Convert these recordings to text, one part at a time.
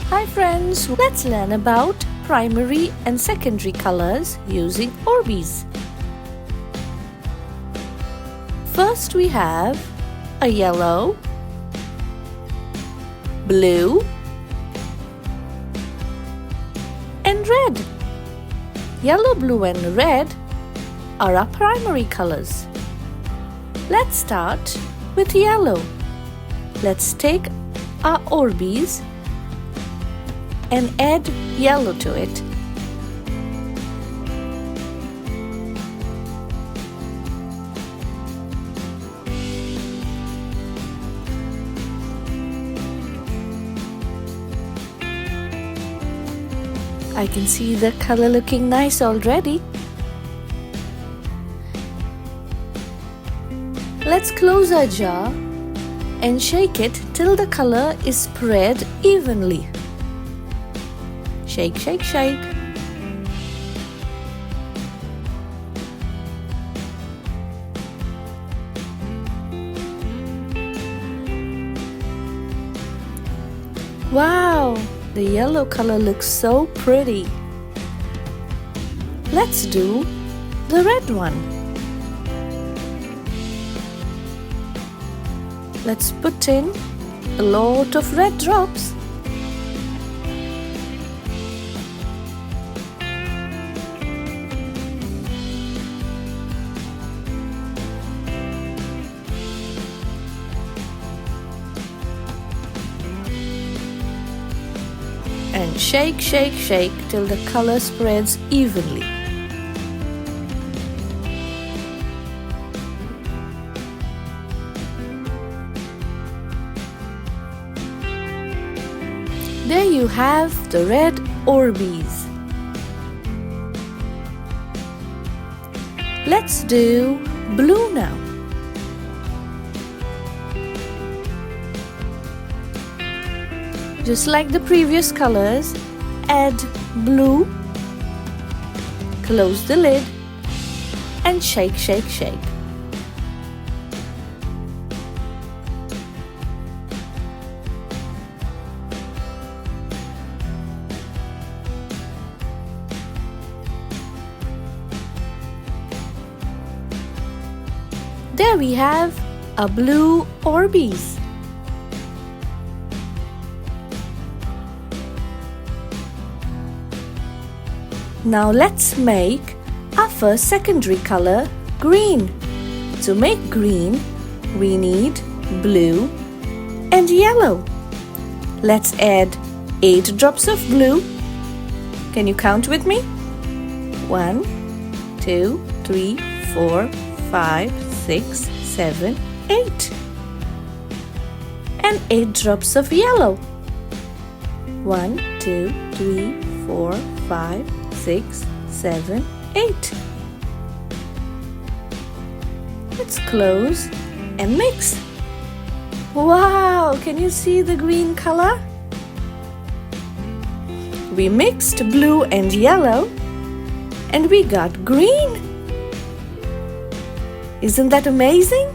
Hi friends, let's learn about primary and secondary colors using Orbeez. First we have a yellow, blue and red. Yellow, blue and red are our primary colors. Let's start with yellow. Let's take our Orbeez and add yellow to it. I can see the color looking nice already. Let's close our jar and shake it till the color is spread evenly. Shake, shake, shake. Wow, the yellow color looks so pretty. Let's do the red one. Let's put in a lot of red drops. And shake, shake, shake till the color spreads evenly. There you have the red Orbeez. Let's do blue now. Just like the previous colors, add blue, close the lid and shake, shake, shake. There we have a blue Orbeez. Now let's make our first secondary color green. To make green, we need blue and yellow. Let's add 8 drops of blue. Can you count with me? 1, 2, 3, 4, 5, 6, 7, 8. And 8 drops of yellow. 1, 2, 3, 4, 5, 6, 7, 8. Let's close and mix. Wow, can you see the green color? We mixed blue and yellow and we got green. Isn't that amazing?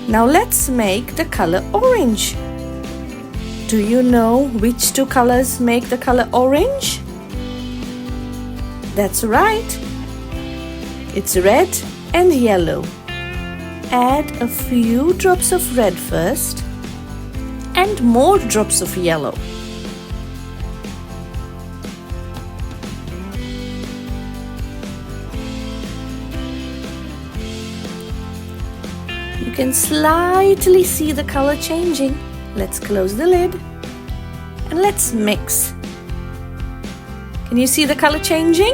Now let's make the color orange. Do you know which 2 colors make the color orange? That's right. It's red and yellow. Add a few drops of red first and more drops of yellow. You can slightly see the color changing. Let's close the lid and let's mix. Can you see the color changing?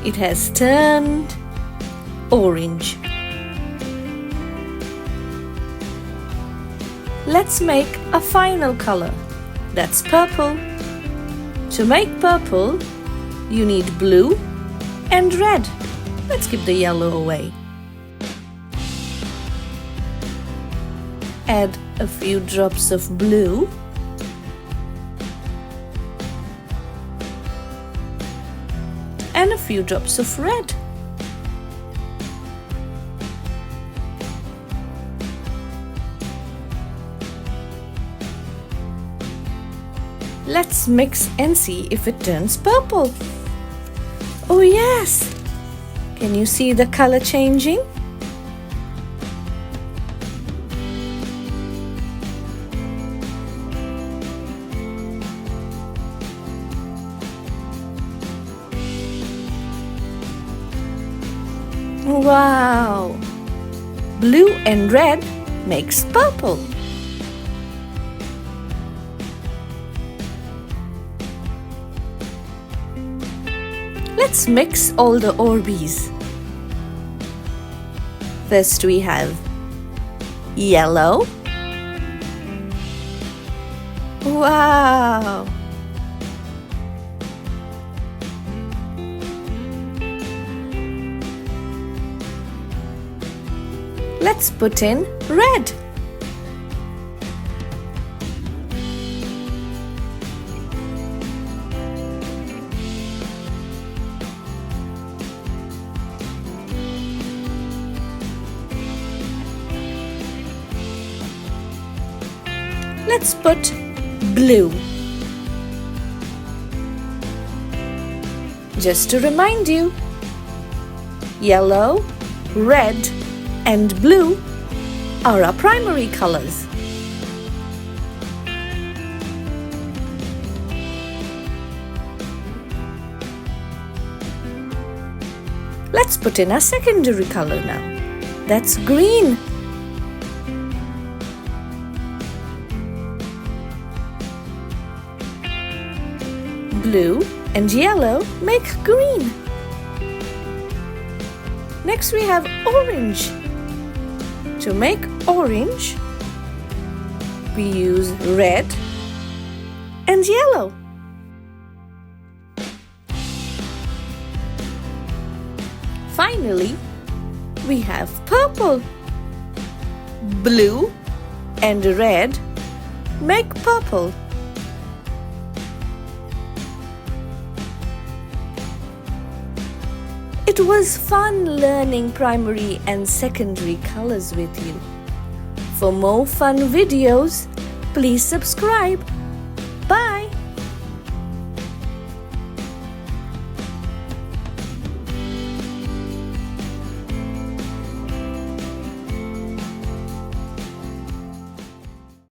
It has turned orange. Let's make a final color. That's purple. To make purple, you need blue and red. Let's keep the yellow away. Add a few drops of blue and a few drops of red. Let's mix and see if it turns purple. Oh yes! Can you see the color changing? Wow! Blue and red makes purple. Let's mix all the Orbeez. First we have yellow. Wow! Let's put in red. Let's put blue. Just to remind you, yellow, red, and blue are our primary colors. Let's put in our secondary color now. That's green. Blue and yellow make green. Next we have orange. To make orange, we use red and yellow. Finally, we have purple. Blue and red make purple. It was fun learning primary and secondary colors with you. For more fun videos, please subscribe.